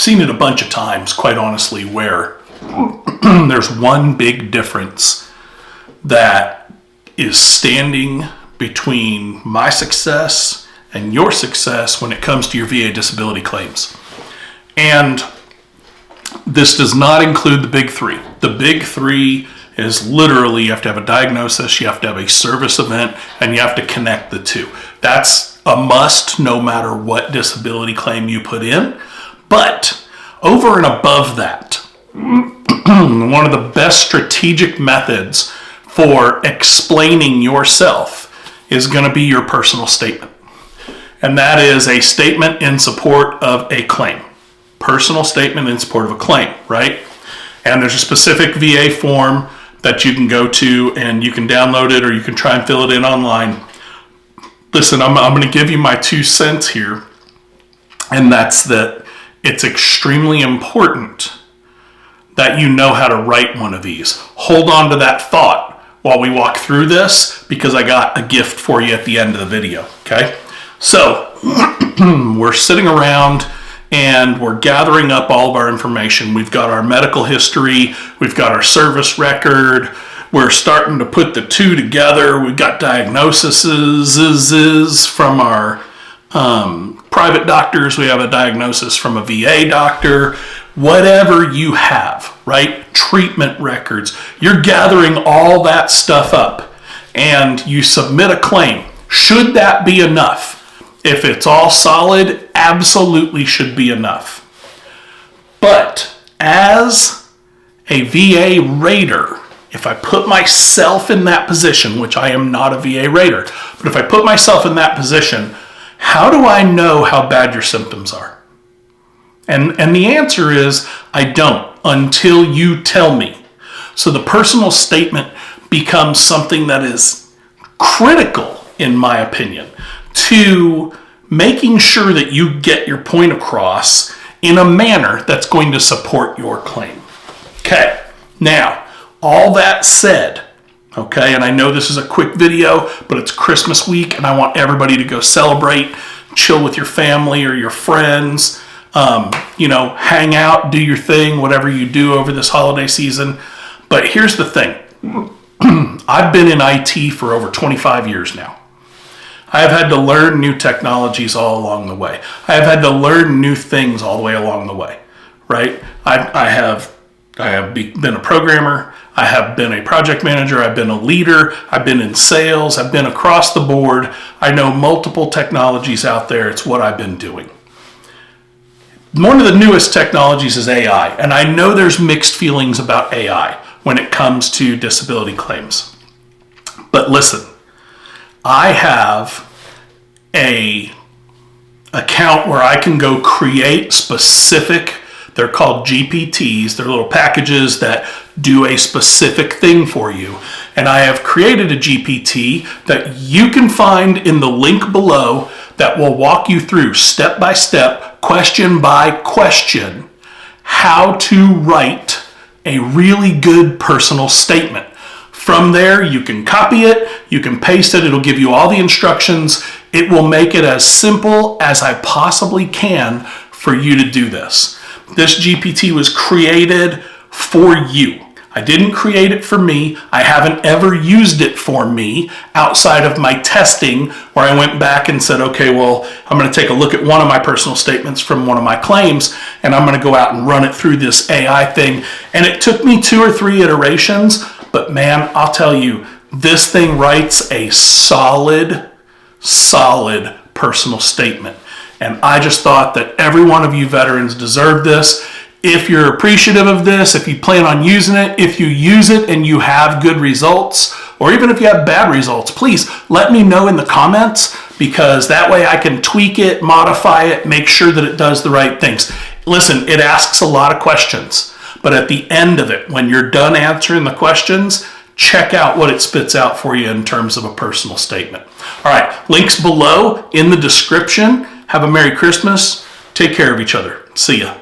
seen it a bunch of times, quite honestly, where there's one big difference that is standing between my success and your success when it comes to your VA disability claims. And this does not include the big three. The big three is literally you have to have a diagnosis, you have to have a service event, and you have to connect the two. That's a must no matter what disability claim you put in. But over and above that, one of the best strategic methods for explaining yourself is going to be your personal statement. And that is a statement in support of a claim. Personal statement in support of a claim, right? And there's a specific VA form that you can go to and you can download it or you can try and fill it in online. Listen, I'm going to give you my 2 cents here, and that's that it's extremely important that you know how to write one of these. Hold on to that thought while we walk through this, because I got a gift for you at the end of the video, okay? So we're sitting around and we're gathering up all of our information. We've got our medical history, we've got our service record, we're starting to put the two together. We've got diagnoses from our private doctors, we have a diagnosis from a VA doctor, whatever you have, right? Treatment records. You're gathering all that stuff up and you submit a claim. Should that be enough? If it's all solid, absolutely should be enough. But as a VA rater, if I put myself in that position, which I am not a VA rater, but if I put myself in that position, how do I know how bad your symptoms are? And the answer is, I don't until you tell me. So the personal statement becomes something that is critical, in my opinion, to making sure that you get your point across in a manner that's going to support your claim. Okay, now, all that said, okay, and I know this is a quick video, but it's Christmas week and I want everybody to go celebrate, chill with your family or your friends, hang out, do your thing, whatever you do over this holiday season. But here's the thing. I've been in IT for over 25 years now. I have had to learn new technologies all along the way. I have had to learn new things all the way along the way, right? I have been a programmer. I have been a project manager. I've been a leader. I've been in sales. I've been across the board. I know multiple technologies out there. It's what I've been doing. One of the newest technologies is AI, and I know there's mixed feelings about AI when it comes to disability claims. But listen, I have an account where I can go create specific, they're called GPTs, they're little packages that do a specific thing for you. And I have created a GPT that you can find in the link below that will walk you through step by step, question by question, how to write a really good personal statement. From there, you can copy it, you can paste it, it'll give you all the instructions. It will make it as simple as I possibly can for you to do this. This GPT was created for you. I didn't create it for me. I haven't ever used it for me outside of my testing where I went back and said, okay, well, I'm going to take a look at one of my personal statements from one of my claims and I'm going to go out and run it through this AI thing. And it took me 2 or 3 iterations, but man, I'll tell you, this thing writes a solid personal statement. And I just thought that every one of you veterans deserve this. If you're appreciative of this, if you plan on using it, if you use it and you have good results, or even if you have bad results, please let me know in the comments, because that way I can tweak it, modify it, make sure that it does the right things. Listen, it asks a lot of questions, but at the end of it, when you're done answering the questions, check out what it spits out for you in terms of a personal statement. All right, links below in the description. Have a Merry Christmas. Take care of each other. See ya.